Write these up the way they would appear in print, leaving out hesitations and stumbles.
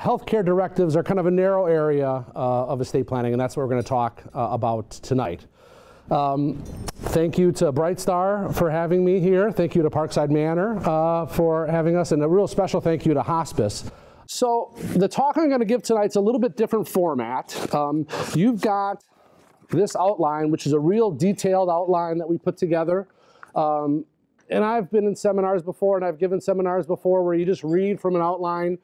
healthcare directives are kind of a narrow area of estate planning, and that's what we're going to talk about tonight. Thank you to Bright Star for having me here. Thank you to Parkside Manor for having us, and a real special thank you to Hospice. So the talk I'm going to give tonight's a little bit different format. You've got this outline, which is a real detailed outline that we put together. And I've been in seminars before, and I've given seminars before where you just read from an outline,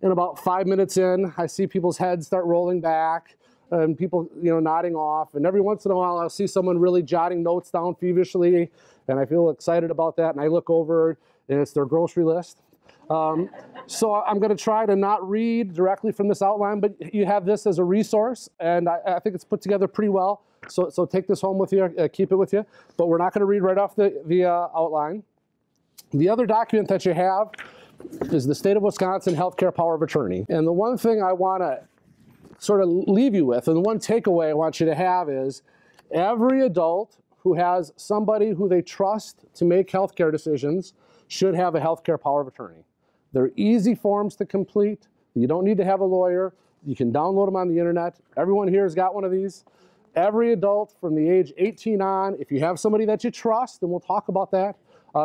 and about 5 minutes in, I see people's heads start rolling back, and people, nodding off. And every once in a while, I'll see someone really jotting notes down feverishly, and I feel excited about that. And I look over, and it's their grocery list. So I'm going to try to not read directly from this outline, but you have this as a resource, and I think it's put together pretty well. So take this home with you, keep it with you. But we're not going to read right off the outline. The other document that you have is the State of Wisconsin Healthcare Power of Attorney. And the one thing I want to sort of leave you with, and the one takeaway I want you to have is, every adult who has somebody who they trust to make healthcare decisions should have a healthcare power of attorney. They're easy forms to complete. You don't need to have a lawyer. You can download them on the internet. Everyone here has got one of these. Every adult from the age 18 on, if you have somebody that you trust, and we'll talk about that,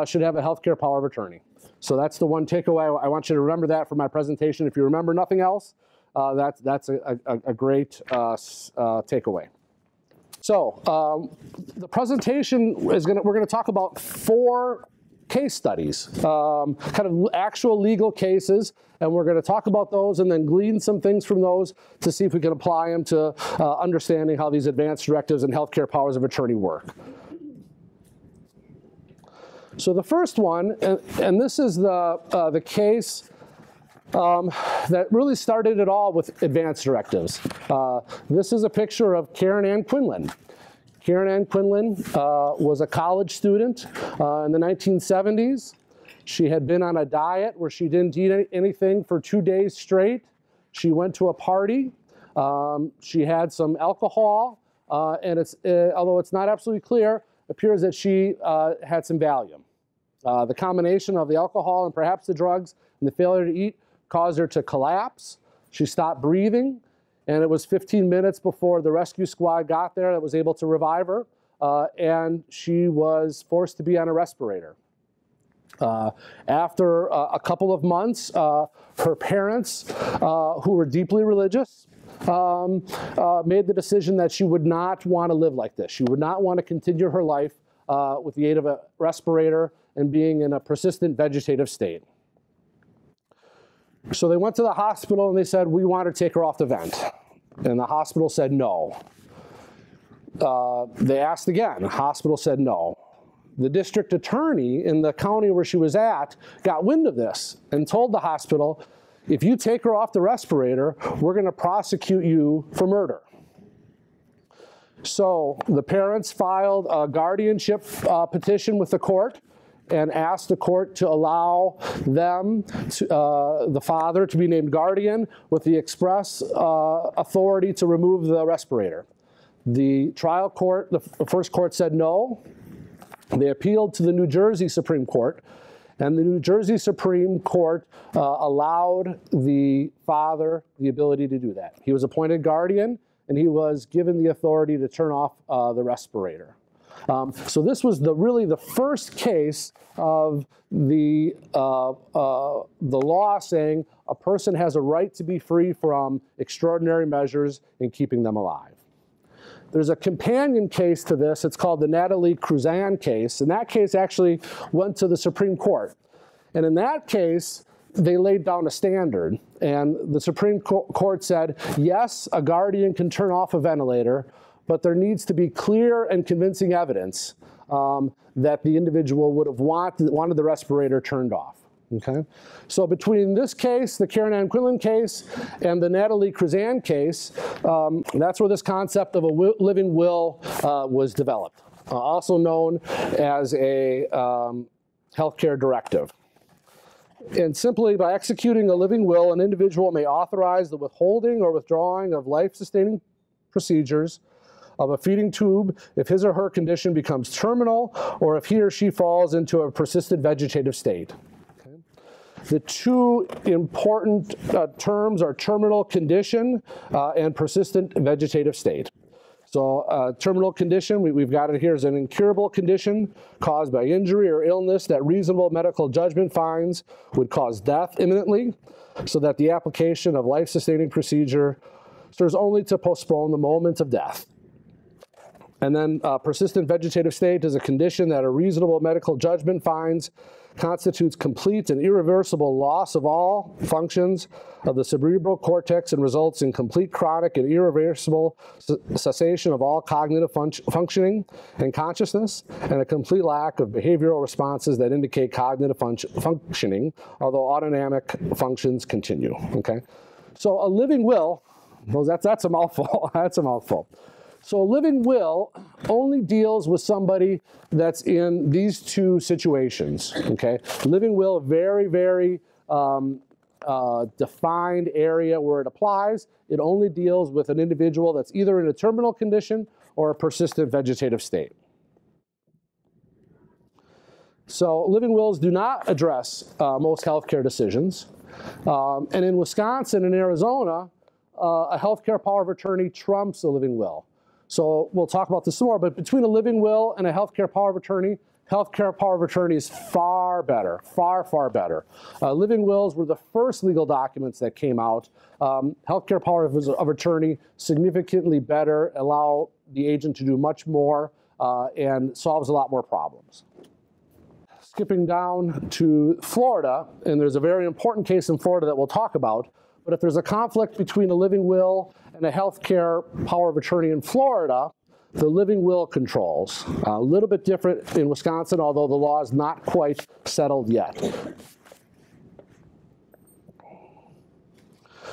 should have a healthcare power of attorney. So that's the one takeaway. I want you to remember that for my presentation. If you remember nothing else, that's a great takeaway. So the presentation is we're going to talk about 4 case studies, kind of actual legal cases, and we're going to talk about those and then glean some things from those to see if we can apply them to understanding how these advanced directives and healthcare powers of attorney work. So the first one, and this is the case that really started it all with advanced directives. This is a picture of Karen Ann Quinlan. Karen Ann Quinlan was a college student in the 1970s. She had been on a diet where she didn't eat anything for 2 days straight. She went to a party. She had some alcohol, and although it's not absolutely clear, it appears that she had some Valium. The combination of the alcohol and perhaps the drugs and the failure to eat caused her to collapse. She stopped breathing. And it was 15 minutes before the rescue squad got there that was able to revive her, and she was forced to be on a respirator. After a couple of months, her parents, who were deeply religious, made the decision that she would not want to live like this. She would not want to continue her life with the aid of a respirator and being in a persistent vegetative state. So they went to the hospital and they said, we want to take her off the vent. And the hospital said no. They asked again. The hospital said no. The district attorney in the county where she was at got wind of this and told the hospital, if you take her off the respirator, we're going to prosecute you for murder. So the parents filed a guardianship petition with the court and asked the court to allow them, the father, to be named guardian with the express authority to remove the respirator. The trial court, the first court said no. They appealed to the New Jersey Supreme Court, and the New Jersey Supreme Court allowed the father the ability to do that. He was appointed guardian, and he was given the authority to turn off the respirator. So this was really the first case of the law saying a person has a right to be free from extraordinary measures in keeping them alive. There's a companion case to this. It's called the Natalie Cruzan case, and that case actually went to the Supreme Court. And in that case, they laid down a standard, and the Supreme Court said, yes, a guardian can turn off a ventilator, but there needs to be clear and convincing evidence that the individual would have wanted the respirator turned off. Okay? So between this case, the Karen Ann Quinlan case, and the Natalie Cruzan case, that's where this concept of a living will was developed, also known as a healthcare directive. And simply by executing a living will, an individual may authorize the withholding or withdrawing of life-sustaining procedures of a feeding tube if his or her condition becomes terminal or if he or she falls into a persistent vegetative state. Okay? The two important terms are terminal condition and persistent vegetative state. So terminal condition, we've got it here as an incurable condition caused by injury or illness that reasonable medical judgment finds would cause death imminently, so that the application of life-sustaining procedure serves only to postpone the moment of death. And then persistent vegetative state is a condition that a reasonable medical judgment finds constitutes complete and irreversible loss of all functions of the cerebral cortex and results in complete chronic and irreversible cessation of all cognitive functioning and consciousness, and a complete lack of behavioral responses that indicate cognitive functioning, although autonomic functions continue, okay? So a living will, well, that's a mouthful, that's a mouthful. So a living will only deals with somebody that's in these two situations, okay? Living will, very, very defined area where it applies. It only deals with an individual that's either in a terminal condition or a persistent vegetative state. So living wills do not address most healthcare decisions. And in Wisconsin and Arizona, a healthcare power of attorney trumps a living will. So we'll talk about this some more, but between a living will and a healthcare power of attorney is far better, far, far better. Living wills were the first legal documents that came out. Healthcare power of attorney, significantly better, allow the agent to do much more and solves a lot more problems. Skipping down to Florida, and there's a very important case in Florida that we'll talk about, but if there's a conflict between a living will and a healthcare power of attorney in Florida, the living will controls. A little bit different in Wisconsin, although the law is not quite settled yet.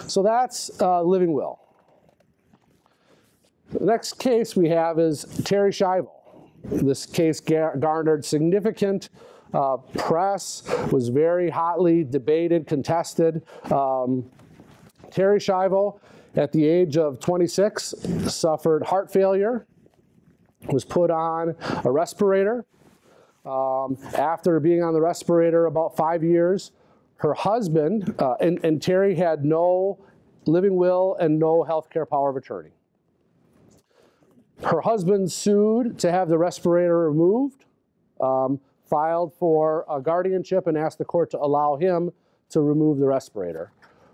So that's living will. The next case we have is Terry Schiavo. This case garnered significant press, was very hotly debated, contested. Terry Schiavo, at the age of 26, suffered heart failure, was put on a respirator. After being on the respirator about 5 years, her husband, and Terry had no living will and no healthcare power of attorney. Her husband sued to have the respirator removed, filed for a guardianship and asked the court to allow him to remove the respirator.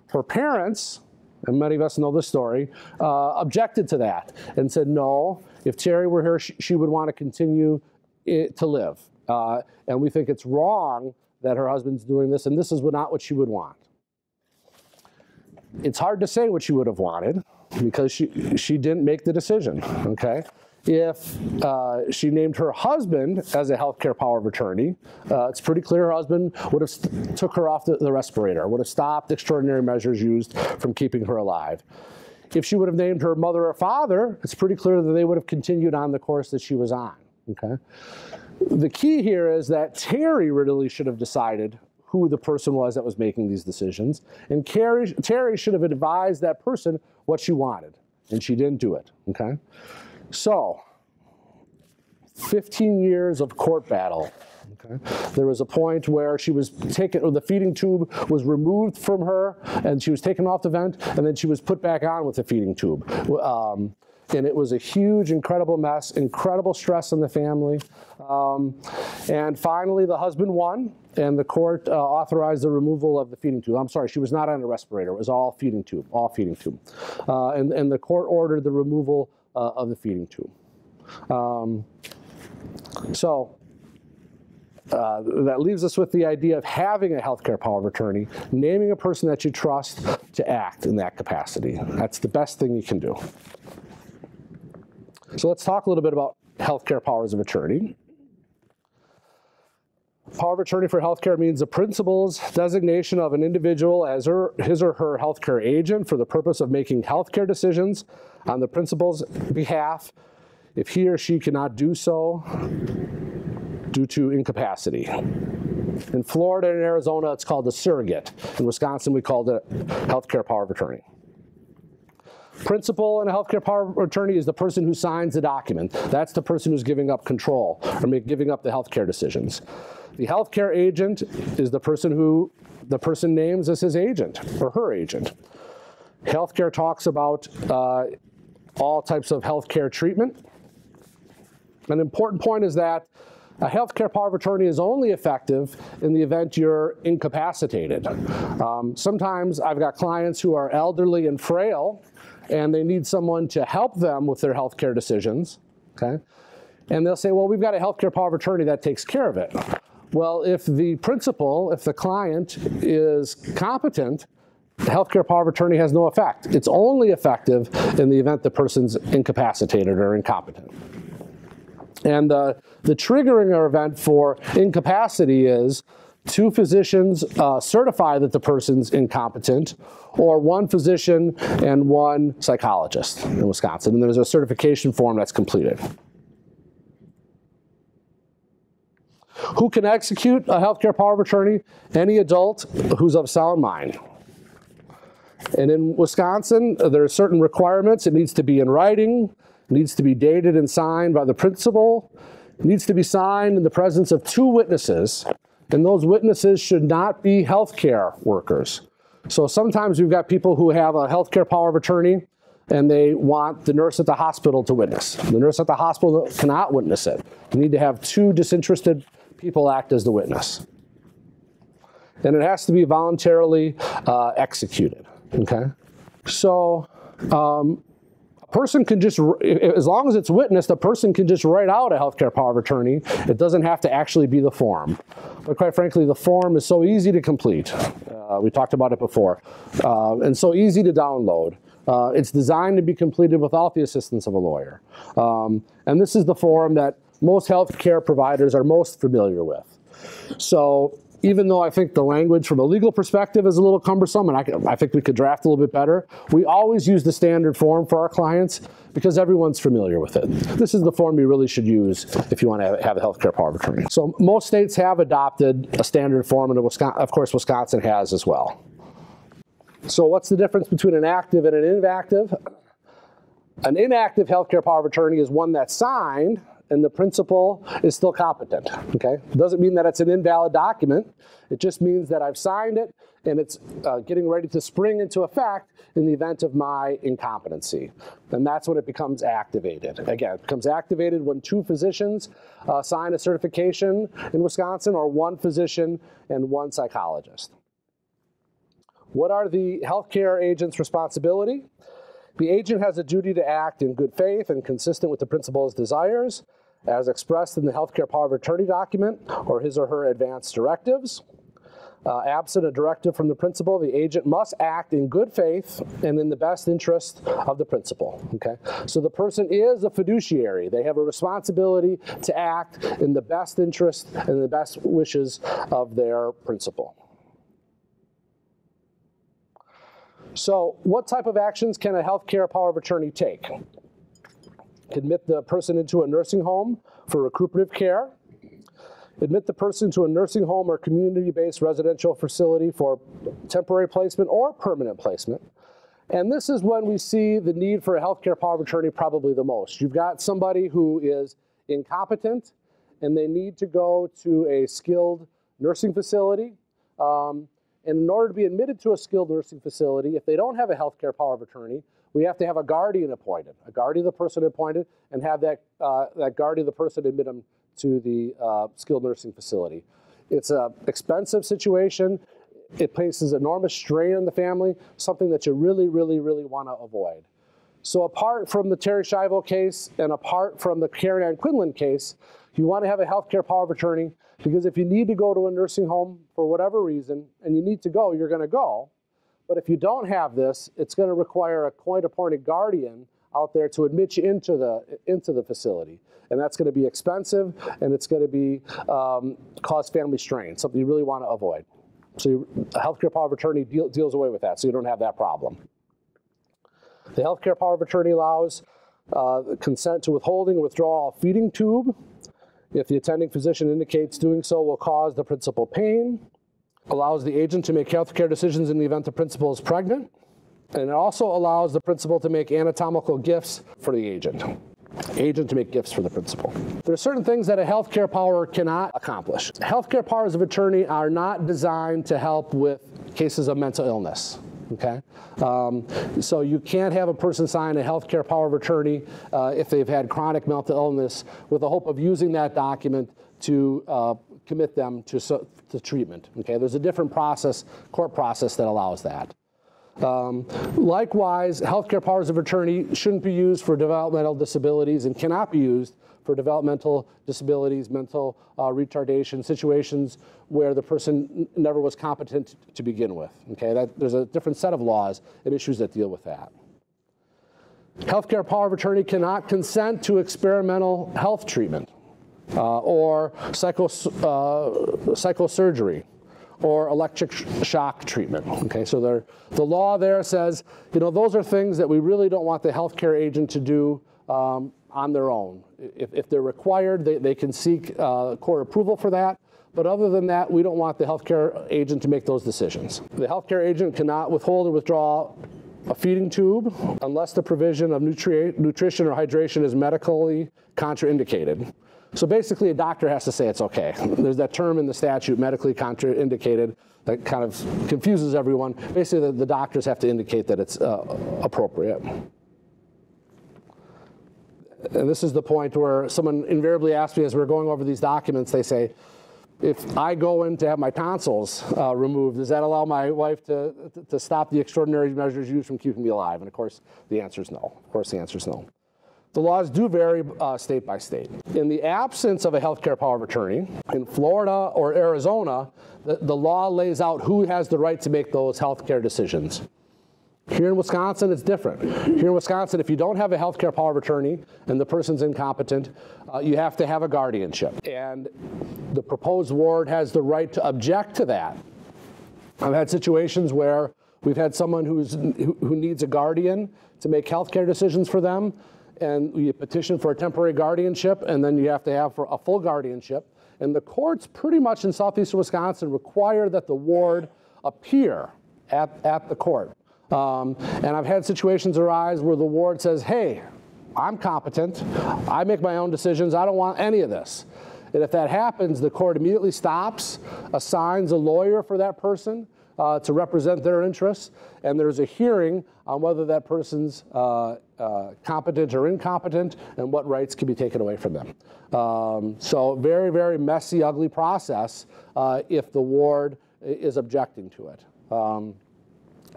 Her parents, and many of us know this story, objected to that and said, no, if Terry were here, she would want to continue to live. And we think it's wrong that her husband's doing this, and this is not what she would want. It's hard to say what she would have wanted because she didn't make the decision, okay? If she named her husband as a healthcare power of attorney, it's pretty clear her husband would have took her off the respirator, would have stopped extraordinary measures used from keeping her alive. If she would have named her mother or father, it's pretty clear that they would have continued on the course that she was on, okay? The key here is that Terry really should have decided who the person was that was making these decisions, and Terry should have advised that person what she wanted, and she didn't do it, okay? So, 15 years of court battle. Okay. There was a point where she was taken, or the feeding tube was removed from her, and she was taken off the vent, and then she was put back on with the feeding tube. And it was a huge, incredible mess, incredible stress on the family. And finally, the husband won, and the court authorized the removal of the feeding tube. I'm sorry, she was not on a respirator. It was all feeding tube, all feeding tube. And the court ordered the removal of the feeding tube. That leaves us with the idea of having a healthcare power of attorney, naming a person that you trust to act in that capacity. That's the best thing you can do. So let's talk a little bit about healthcare powers of attorney. Power of attorney for healthcare means the principal's designation of an individual as his or her healthcare agent for the purpose of making healthcare decisions on the principal's behalf if he or she cannot do so due to incapacity. In Florida and Arizona, it's called a surrogate. In Wisconsin, we called it healthcare power of attorney. Principal in a healthcare power of attorney is the person who signs the document. That's the person who's giving up control or giving up the healthcare decisions. The healthcare agent is the person who the person names as his agent or her agent. Healthcare talks about all types of healthcare treatment. An important point is that a healthcare power of attorney is only effective in the event you're incapacitated. Sometimes I've got clients who are elderly and frail, and they need someone to help them with their healthcare decisions, okay? And they'll say, well, we've got a healthcare power of attorney that takes care of it. Well, if the principal, if the client is competent, the healthcare power of attorney has no effect. It's only effective in the event the person's incapacitated or incompetent. And the triggering event for incapacity is two physicians certify that the person's incompetent, or one physician and one psychologist in Wisconsin. And there's a certification form that's completed. Who can execute a healthcare power of attorney? Any adult who's of sound mind. And in Wisconsin, there are certain requirements. It needs to be in writing, it needs to be dated and signed by the principal, it needs to be signed in the presence of two witnesses, and those witnesses should not be healthcare workers. So sometimes we've got people who have a healthcare power of attorney and they want the nurse at the hospital to witness. The nurse at the hospital cannot witness it. You need to have two disinterested people act as the witness. And it has to be voluntarily executed, okay? So a person can just, as long as it's witnessed, a person can just write out a healthcare power of attorney. It doesn't have to actually be the form. But quite frankly, the form is so easy to complete. We talked about it before. And so easy to download. It's designed to be completed without the assistance of a lawyer. And this is the form that most healthcare providers are most familiar with. So even though I think the language from a legal perspective is a little cumbersome, and I think we could draft a little bit better, we always use the standard form for our clients because everyone's familiar with it. This is the form you really should use if you want to have a healthcare power of attorney. So most states have adopted a standard form, and of course Wisconsin has as well. So what's the difference between an active and an inactive? An inactive healthcare power of attorney is one that's signed and the principal is still competent, okay? It doesn't mean that it's an invalid document. It just means that I've signed it and it's getting ready to spring into effect in the event of my incompetency. And that's when it becomes activated. Again, it becomes activated when two physicians sign a certification in Wisconsin, or one physician and one psychologist. What are the healthcare agent's responsibility? The agent has a duty to act in good faith and consistent with the principal's desires, as expressed in the healthcare power of attorney document or his or her advance directives. Absent a directive from the principal, the agent must act in good faith and in the best interest of the principal. Okay? So the person is a fiduciary. They have a responsibility to act in the best interest and the best wishes of their principal. So what type of actions can a healthcare power of attorney take? Admit the person into a nursing home for recuperative care. Admit the person to a nursing home or community-based residential facility for temporary placement or permanent placement. And this is when we see the need for a healthcare power of attorney probably the most. You've got somebody who is incompetent and they need to go to a skilled nursing facility. And in order to be admitted to a skilled nursing facility, if they don't have a healthcare power of attorney, we have to have a guardian appointed, a guardian of the person appointed, and have that guardian of the person admit them to the skilled nursing facility. It's an expensive situation. It places enormous strain on the family, something that you really, really, really want to avoid. So apart from the Terry Schiavo case and apart from the Karen Ann Quinlan case, you want to have a healthcare power of attorney, because if you need to go to a nursing home for whatever reason, and you need to go, you're going to go. But if you don't have this, it's going to require a court-appointed guardian out there to admit you into the facility. And that's going to be expensive, and it's going to be cause family strain, something you really want to avoid. So a healthcare power of attorney deals away with that, so you don't have that problem. The healthcare power of attorney allows consent to withholding or withdrawal of feeding tube if the attending physician indicates doing so will cause the principal pain. Allows the agent to make healthcare decisions in the event the principal is pregnant. And it also allows the principal to make anatomical gifts for the agent. agent to make gifts for the principal. There are certain things that a healthcare power cannot accomplish. Healthcare powers of attorney are not designed to help with cases of mental illness. Okay, so you can't have a person sign a healthcare power of attorney if they've had chronic mental illness with the hope of using that document to commit them to treatment. Okay, there's a different process, court process that allows that. Likewise, healthcare powers of attorney shouldn't be used for developmental disabilities and cannot be used for developmental disabilities, mental retardation, situations where the person never was competent to begin with. Okay, there's a different set of laws and issues that deal with that. Healthcare power of attorney cannot consent to experimental health treatment or psychosurgery or electric shock treatment. Okay, so the law there says, you know, those are things that we really don't want the healthcare agent to do on their own. If they're required, they can seek court approval for that. But other than that, we don't want the healthcare agent to make those decisions. The healthcare agent cannot withhold or withdraw a feeding tube unless the provision of nutrition or hydration is medically contraindicated. So basically, a doctor has to say it's okay. There's that term in the statute, medically contraindicated, that kind of confuses everyone. Basically, the doctors have to indicate that it's appropriate. And this is the point where someone invariably asks me as we're going over these documents, they say, if I go in to have my tonsils removed, does that allow my wife to stop the extraordinary measures used from keeping me alive? And of course, the answer is no. Of course, the answer is no. The laws do vary state by state. In the absence of a healthcare power of attorney, in Florida or Arizona, the law lays out who has the right to make those healthcare decisions. Here in Wisconsin, it's different. Here in Wisconsin, if you don't have a healthcare power of attorney and the person's incompetent, you have to have a guardianship. And the proposed ward has the right to object to that. I've had situations where we've had someone who needs a guardian to make healthcare decisions for them, and you petition for a temporary guardianship, and then you have to have for a full guardianship. And the courts pretty much in southeastern Wisconsin require that the ward appear at the court. And I've had situations arise where the ward says, hey, I'm competent, I make my own decisions, I don't want any of this. And if that happens, the court immediately stops, assigns a lawyer for that person to represent their interests, and there's a hearing on whether that person's competent or incompetent and what rights can be taken away from them. So very, very messy, ugly process if the ward is objecting to it.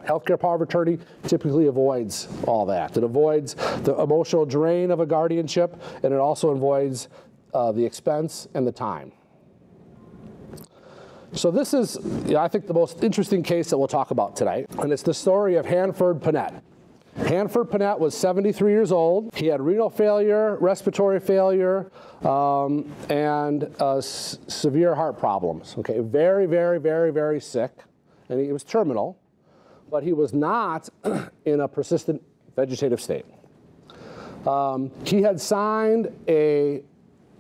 Healthcare power of attorney typically avoids all that. It avoids the emotional drain of a guardianship, and it also avoids the expense and the time. So this is, I think, the most interesting case that we'll talk about tonight, and it's the story of Hanford Panett. Hanford Panett was 73 years old. He had renal failure, respiratory failure, and severe heart problems. Okay, very, very, very, very sick, and he was terminal. But he was not in a persistent vegetative state. He had signed a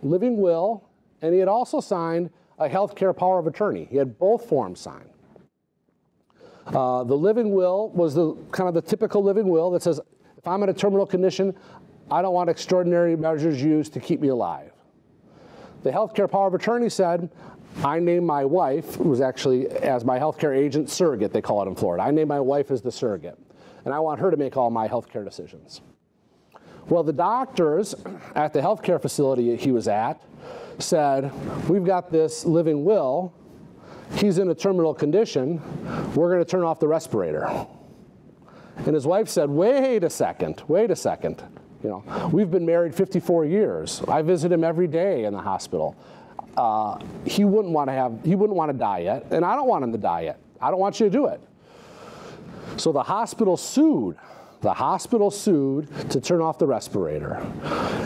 living will, and he had also signed a healthcare power of attorney. He had both forms signed. The living will was kind of the typical living will that says, if I'm in a terminal condition, I don't want extraordinary measures used to keep me alive. The healthcare power of attorney said, I name my wife, who was actually as my healthcare agent surrogate, they call it in Florida. I name my wife as the surrogate, and I want her to make all my healthcare decisions. Well, the doctors at the healthcare facility he was at said, we've got this living will, he's in a terminal condition, we're going to turn off the respirator. And his wife said, wait a second. You know, we've been married 54 years. I visit him every day in the hospital. He wouldn't want to die yet, and I don't want him to die yet. I don't want you to do it. So the hospital sued. The hospital sued to turn off the respirator.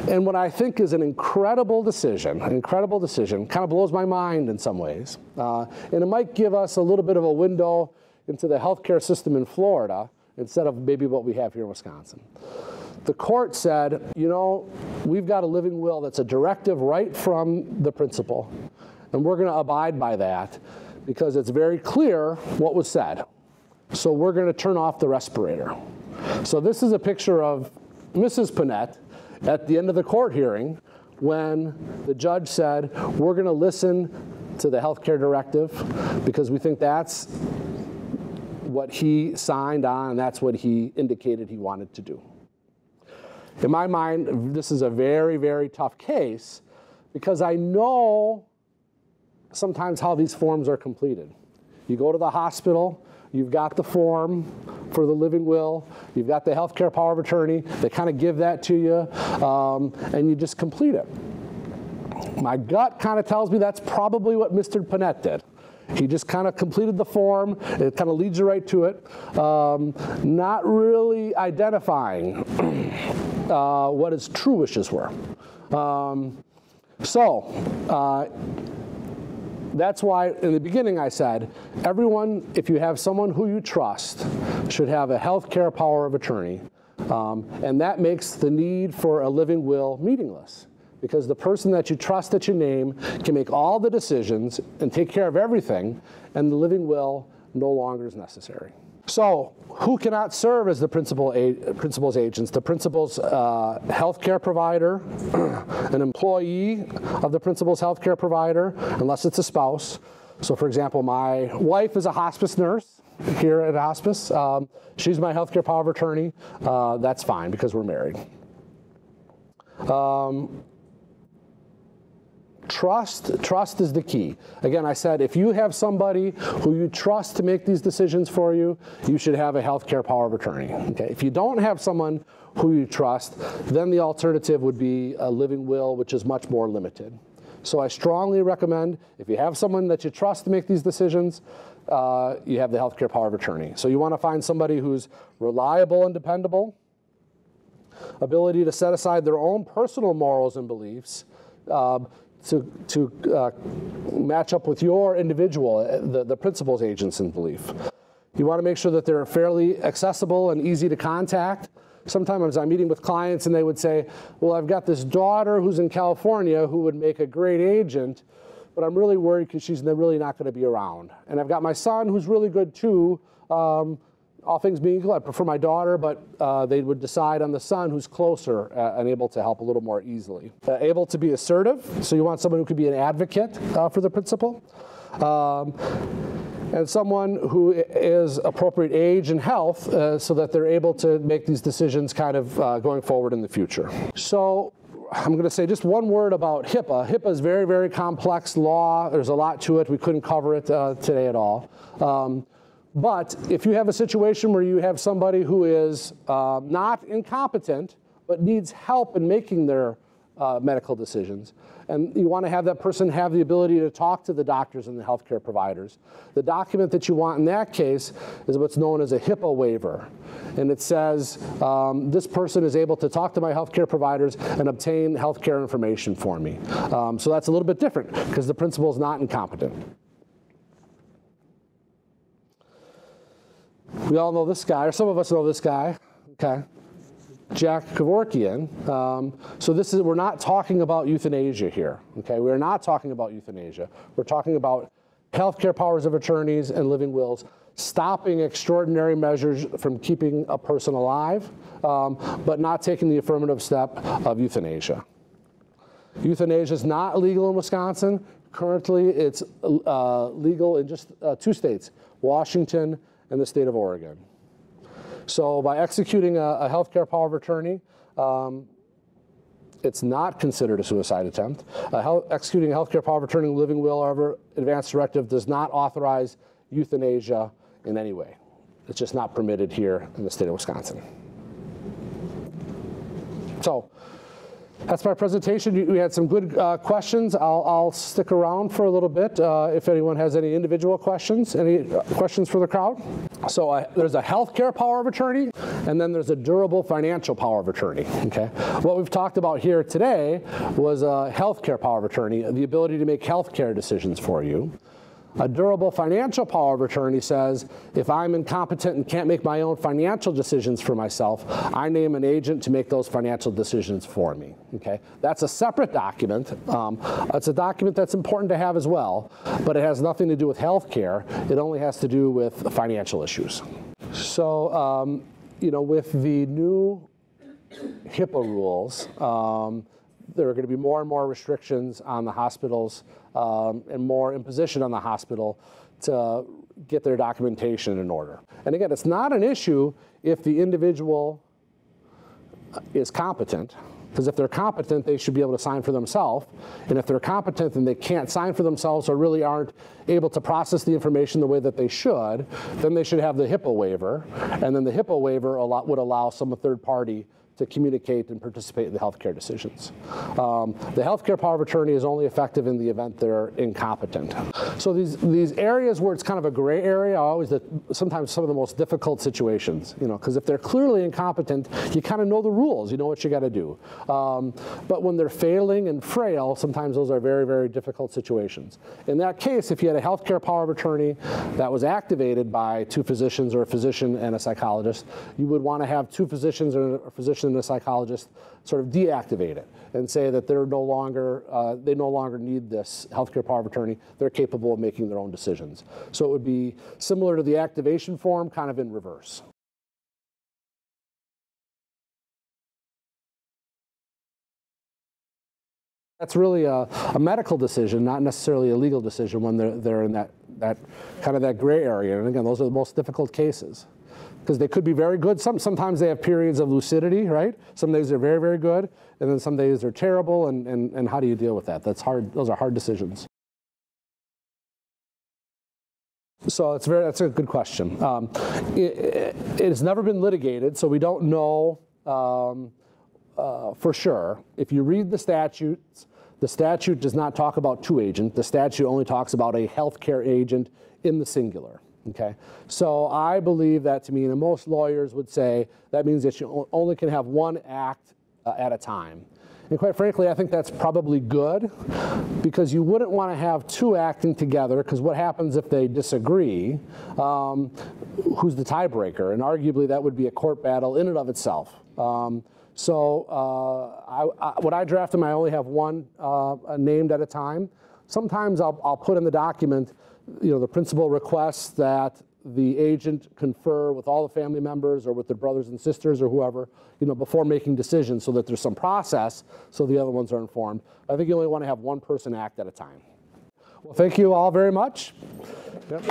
And what I think is an incredible decision, kind of blows my mind in some ways. And it might give us a little bit of a window into the healthcare system in Florida instead of maybe what we have here in Wisconsin. The court said, you know, we've got a living will that's a directive right from the principal, and we're going to abide by that because it's very clear what was said. So we're going to turn off the respirator. So this is a picture of Mrs. Panett At the end of the court hearing, when the judge said, we're going to listen to the healthcare directive because we think that's what he signed on and that's what he indicated he wanted to do. In my mind, this is a very, very tough case because I know sometimes how these forms are completed. You go to the hospital, you've got the form for the living will, you've got the healthcare power of attorney, they kind of give that to you, and you just complete it. My gut kind of tells me that's probably what Mr. Panett did. He just kind of completed the form, it kind of leads you right to it, not really identifying what his true wishes were. That's why in the beginning I said, everyone, if you have someone who you trust, should have a healthcare power of attorney. And that makes the need for a living will meaningless. Because the person that you trust that you name can make all the decisions and take care of everything, and the living will no longer is necessary. So, who cannot serve as the principal's agents? The principal's healthcare provider, an employee of the principal's healthcare provider, unless it's a spouse. So, for example, my wife is a hospice nurse here at hospice. She's my healthcare power of attorney. That's fine because we're married. Trust is the key. Again, I said if you have somebody who you trust to make these decisions for you, you should have a healthcare power of attorney. Okay? If you don't have someone who you trust, then the alternative would be a living will, which is much more limited. So I strongly recommend if you have someone that you trust to make these decisions, you have the healthcare power of attorney. So you want to find somebody who's reliable and dependable, ability to set aside their own personal morals and beliefs, to match up with your individual, the principal's agents and belief. You want to make sure that they're fairly accessible and easy to contact. Sometimes I'm meeting with clients and they would say, well, I've got this daughter who's in California who would make a great agent, but I'm really worried because she's really not going to be around. And I've got my son who's really good too. All things being equal, I prefer my daughter, but they would decide on the son who's closer and able to help a little more easily. Able to be assertive, so you want someone who could be an advocate for the principal. And someone who is appropriate age and health so that they're able to make these decisions kind of going forward in the future. So I'm going to say just one word about HIPAA. HIPAA is very, very complex law. There's a lot to it. We couldn't cover it today at all. But if you have a situation where you have somebody who is not incompetent, but needs help in making their medical decisions, and you want to have that person have the ability to talk to the doctors and the healthcare providers, the document that you want in that case is what's known as a HIPAA waiver. And it says, this person is able to talk to my healthcare providers and obtain healthcare information for me. So that's a little bit different because the principal is not incompetent. We all know this guy, or some of us know this guy, okay? Jack Kevorkian. So we're not talking about euthanasia here, okay? We're not talking about euthanasia. We're talking about healthcare powers of attorneys and living wills, stopping extraordinary measures from keeping a person alive, but not taking the affirmative step of euthanasia. Euthanasia is not legal in Wisconsin. Currently, it's legal in just 2 states, Washington and the state of Oregon. So by executing a healthcare power of attorney, it's not considered a suicide attempt. Executing a healthcare power of attorney and living will, however, advance directive does not authorize euthanasia in any way. It's just not permitted here in the state of Wisconsin. So that's my presentation. We had some good questions. I'll stick around for a little bit if anyone has any individual questions. Any questions for the crowd? So there's a healthcare power of attorney, and then there's a durable financial power of attorney. Okay. What we've talked about here today was a healthcare power of attorney, the ability to make healthcare decisions for you. A durable financial power of attorney says, if I'm incompetent and can't make my own financial decisions for myself, I name an agent to make those financial decisions for me. Okay? That's a separate document. It's a document that's important to have as well, but it has nothing to do with health care. It only has to do with financial issues. So, you know, with the new HIPAA rules, there are going to be more and more restrictions on the hospitals and more imposition on the hospital to get their documentation in order. And again, it's not an issue if the individual is competent, because if they're competent, they should be able to sign for themselves. And if they're competent and they can't sign for themselves or really aren't able to process the information the way that they should, then they should have the HIPAA waiver. And then the HIPAA waiver would allow some third party to communicate and participate in the healthcare decisions. The healthcare power of attorney is only effective in the event they're incompetent. So these areas where it's kind of a gray area are always sometimes some of the most difficult situations, because if they're clearly incompetent, you kind of know the rules, you know what you got to do. But when they're failing and frail, sometimes those are very, very difficult situations. In that case, if you had a healthcare power of attorney that was activated by 2 physicians or a physician and a psychologist, you would want to have 2 physicians or a physician and a psychologist sort of deactivate it and say that they no longer need this healthcare power of attorney. They're capable of making their own decisions. So it would be similar to the activation form, kind of in reverse. That's really a medical decision, not necessarily a legal decision when they're in that kind of that gray area. And again, those are the most difficult cases, because they could be very good. Sometimes they have periods of lucidity, right? Some days they're very, very good, and then some days they're terrible, and how do you deal with that? That's hard. Those are hard decisions. So that's a good question. It has never been litigated, so we don't know for sure. If you read the statutes, the statute does not talk about 2 agents. The statute only talks about a healthcare agent in the singular. Okay, so I believe that to mean, and most lawyers would say, that means that you only can have 1 act at a time. And quite frankly, I think that's probably good, because you wouldn't want to have 2 acting together, because what happens if they disagree? Who's the tiebreaker? And arguably that would be a court battle in and of itself. When I draft them, I only have 1 named at a time. Sometimes I'll put in the document, the principal requests that the agent confer with all the family members or with their brothers and sisters or whoever, before making decisions, so that there's some process so the other ones are informed. I think you only want to have 1 person act at a time. Well, thank you all very much. Yep.